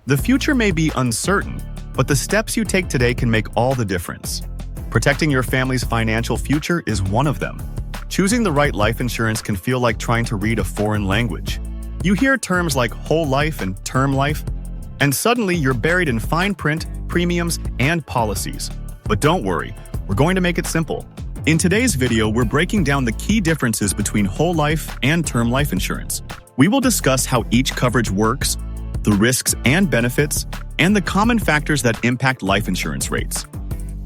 The future may be uncertain, but the steps you take today can make all the difference. Protecting your family's financial future is one of them. Choosing the right life insurance can feel like trying to read a foreign language. You hear terms like whole life and term life, and suddenly you're buried in fine print, premiums, and policies. But don't worry, we're going to make it simple. In today's video, we're breaking down the key differences between whole life and term life insurance. We will discuss how each coverage works, the risks and benefits, and the common factors that impact life insurance rates.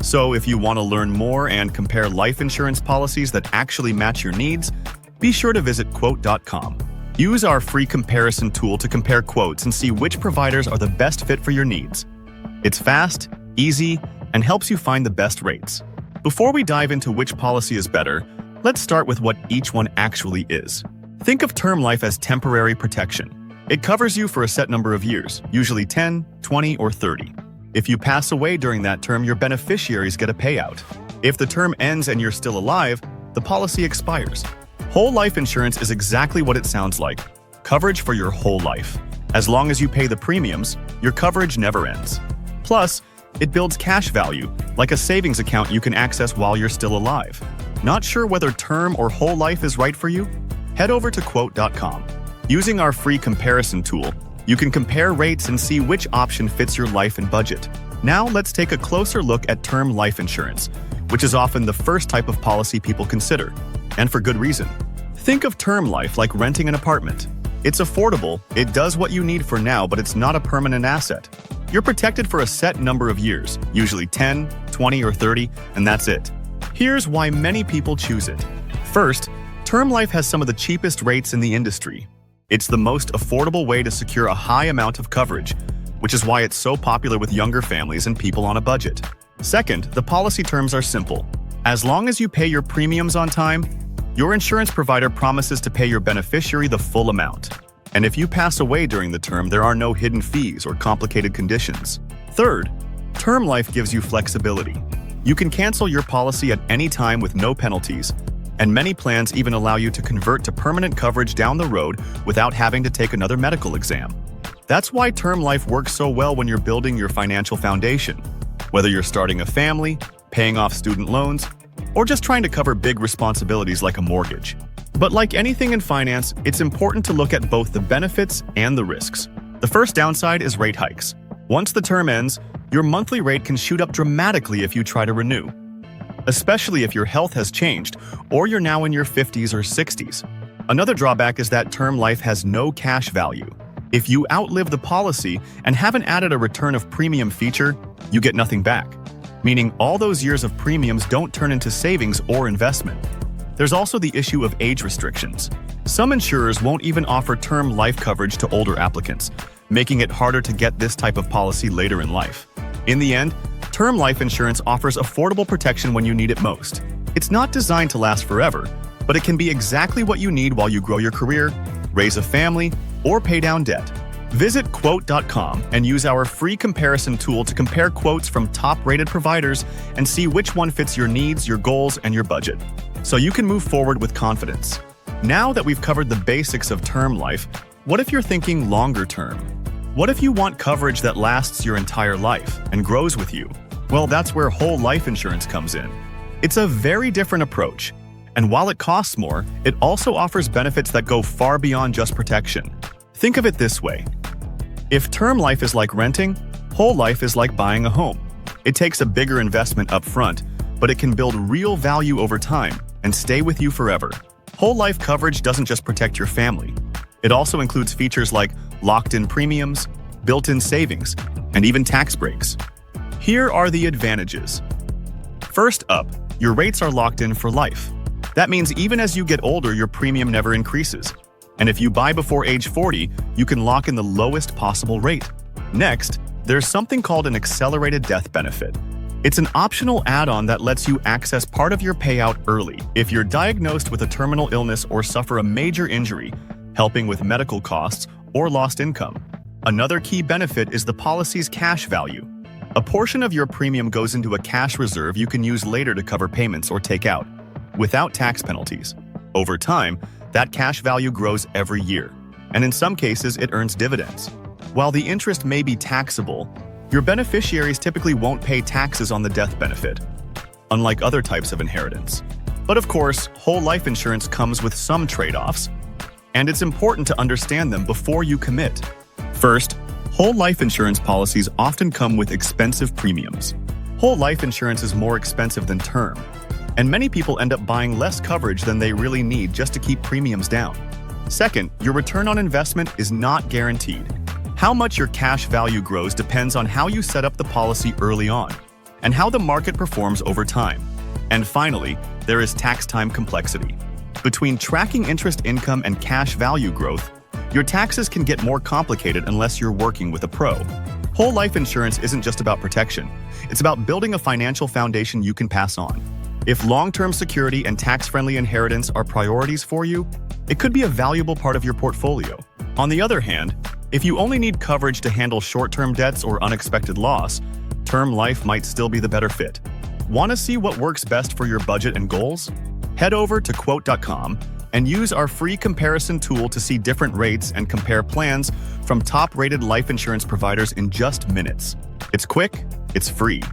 So if you want to learn more and compare life insurance policies that actually match your needs, be sure to visit quote.com. Use our free comparison tool to compare quotes and see which providers are the best fit for your needs. It's fast, easy, and helps you find the best rates. Before we dive into which policy is better, let's start with what each one actually is. Think of term life as temporary protection. It covers you for a set number of years, usually 10, 20, or 30. If you pass away during that term, your beneficiaries get a payout. If the term ends and you're still alive, the policy expires. Whole life insurance is exactly what it sounds like. Coverage for your whole life. As long as you pay the premiums, your coverage never ends. Plus, it builds cash value, like a savings account you can access while you're still alive. Not sure whether term or whole life is right for you? Head over to quote.com. Using our free comparison tool, you can compare rates and see which option fits your life and budget. Now let's take a closer look at term life insurance, which is often the first type of policy people consider, and for good reason. Think of term life like renting an apartment. It's affordable, it does what you need for now, but it's not a permanent asset. You're protected for a set number of years, usually 10, 20, or 30, and that's it. Here's why many people choose it. First, term life has some of the cheapest rates in the industry. It's the most affordable way to secure a high amount of coverage, which is why it's so popular with younger families and people on a budget. Second, the policy terms are simple. As long as you pay your premiums on time, your insurance provider promises to pay your beneficiary the full amount. And if you pass away during the term, there are no hidden fees or complicated conditions. Third, term life gives you flexibility. You can cancel your policy at any time with no penalties, and many plans even allow you to convert to permanent coverage down the road without having to take another medical exam. That's why term life works so well when you're building your financial foundation. Whether you're starting a family, paying off student loans, or just trying to cover big responsibilities like a mortgage. But like anything in finance, it's important to look at both the benefits and the risks. The first downside is rate hikes. Once the term ends, your monthly rate can shoot up dramatically if you try to renew, especially if your health has changed or you're now in your 50s or 60s. Another drawback is that term life has no cash value. If you outlive the policy and haven't added a return of premium feature, you get nothing back, meaning all those years of premiums don't turn into savings or investment. There's also the issue of age restrictions. Some insurers won't even offer term life coverage to older applicants, making it harder to get this type of policy later in life. In the end, term life insurance offers affordable protection when you need it most. It's not designed to last forever, but it can be exactly what you need while you grow your career, raise a family, or pay down debt. Visit quote.com and use our free comparison tool to compare quotes from top-rated providers and see which one fits your needs, your goals, and your budget, so you can move forward with confidence. Now that we've covered the basics of term life, what if you're thinking longer term? What if you want coverage that lasts your entire life and grows with you? Well, that's where whole life insurance comes in. It's a very different approach, and while it costs more, it also offers benefits that go far beyond just protection. Think of it this way. If term life is like renting, whole life is like buying a home. It takes a bigger investment up front, but it can build real value over time and stay with you forever. Whole life coverage doesn't just protect your family. It also includes features like locked-in premiums, built-in savings, and even tax breaks. Here are the advantages. First up, your rates are locked in for life. That means even as you get older, your premium never increases. And if you buy before age 40, you can lock in the lowest possible rate. Next, there's something called an accelerated death benefit. It's an optional add-on that lets you access part of your payout early if you're diagnosed with a terminal illness or suffer a major injury, helping with medical costs or lost income. Another key benefit is the policy's cash value. A portion of your premium goes into a cash reserve you can use later to cover payments or take out, without tax penalties. Over time, that cash value grows every year, and in some cases it earns dividends. While the interest may be taxable, your beneficiaries typically won't pay taxes on the death benefit, unlike other types of inheritance. But of course, whole life insurance comes with some trade-offs, and it's important to understand them before you commit. First, whole life insurance policies often come with expensive premiums. Whole life insurance is more expensive than term, and many people end up buying less coverage than they really need just to keep premiums down. Second, your return on investment is not guaranteed. How much your cash value grows depends on how you set up the policy early on, and how the market performs over time. And finally, there is tax time complexity. Between tracking interest income and cash value growth, your taxes can get more complicated unless you're working with a pro. Whole life insurance isn't just about protection. It's about building a financial foundation you can pass on. If long-term security and tax-friendly inheritance are priorities for you, it could be a valuable part of your portfolio. On the other hand, if you only need coverage to handle short-term debts or unexpected loss, term life might still be the better fit. Want to see what works best for your budget and goals? Head over to quote.com and use our free comparison tool to see different rates and compare plans from top-rated life insurance providers in just minutes. It's quick, it's free,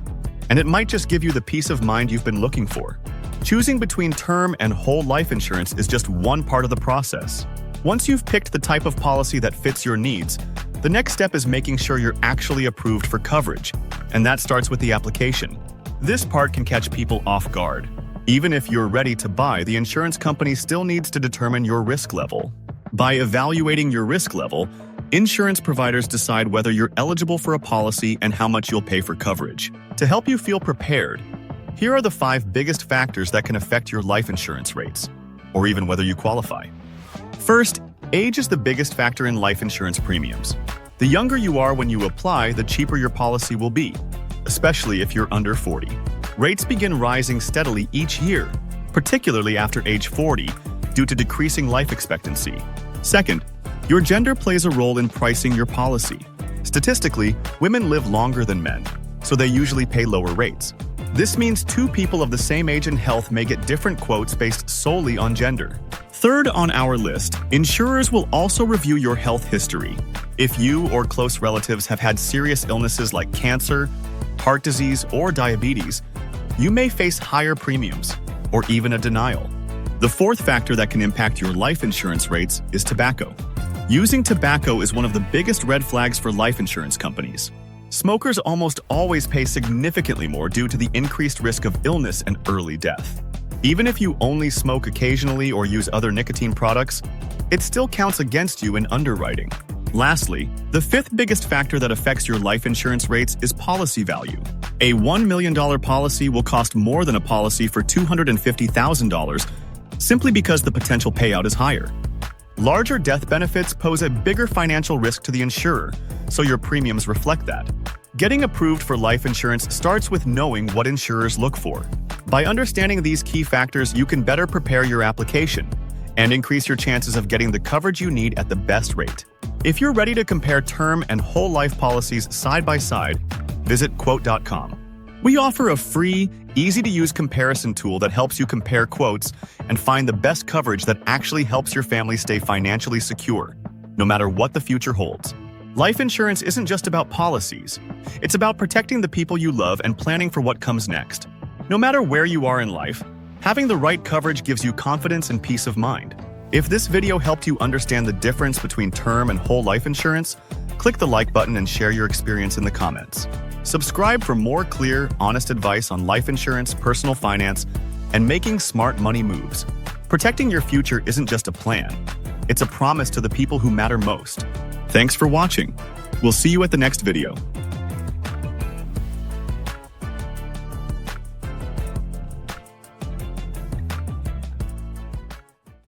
and it might just give you the peace of mind you've been looking for. Choosing between term and whole life insurance is just one part of the process. Once you've picked the type of policy that fits your needs, the next step is making sure you're actually approved for coverage, and that starts with the application. This part can catch people off guard. Even if you're ready to buy, the insurance company still needs to determine your risk level. By evaluating your risk level, insurance providers decide whether you're eligible for a policy and how much you'll pay for coverage. To help you feel prepared, here are the 5 biggest factors that can affect your life insurance rates, or even whether you qualify. First, age is the biggest factor in life insurance premiums. The younger you are when you apply, the cheaper your policy will be, especially if you're under 40. Rates begin rising steadily each year, particularly after age 40, due to decreasing life expectancy. Second, your gender plays a role in pricing your policy. Statistically, women live longer than men, so they usually pay lower rates. This means 2 people of the same age and health may get different quotes based solely on gender. Third on our list, insurers will also review your health history. If you or close relatives have had serious illnesses like cancer, heart disease, or diabetes, you may face higher premiums, or even a denial. The fourth factor that can impact your life insurance rates is tobacco. Using tobacco is one of the biggest red flags for life insurance companies. Smokers almost always pay significantly more due to the increased risk of illness and early death. Even if you only smoke occasionally or use other nicotine products, it still counts against you in underwriting. Lastly, the 5th biggest factor that affects your life insurance rates is policy value. A $1 million policy will cost more than a policy for $250,000 simply because the potential payout is higher. Larger death benefits pose a bigger financial risk to the insurer, so your premiums reflect that. Getting approved for life insurance starts with knowing what insurers look for. By understanding these key factors, you can better prepare your application and increase your chances of getting the coverage you need at the best rate. If you're ready to compare term and whole life policies side by side, visit quote.com. We offer a free, easy-to-use comparison tool that helps you compare quotes and find the best coverage that actually helps your family stay financially secure, no matter what the future holds. Life insurance isn't just about policies. It's about protecting the people you love and planning for what comes next. No matter where you are in life, having the right coverage gives you confidence and peace of mind. If this video helped you understand the difference between term and whole life insurance, click the like button and share your experience in the comments. Subscribe for more clear, honest advice on life insurance, personal finance, and making smart money moves. Protecting your future isn't just a plan. It's a promise to the people who matter most. Thanks for watching. We'll see you at the next video.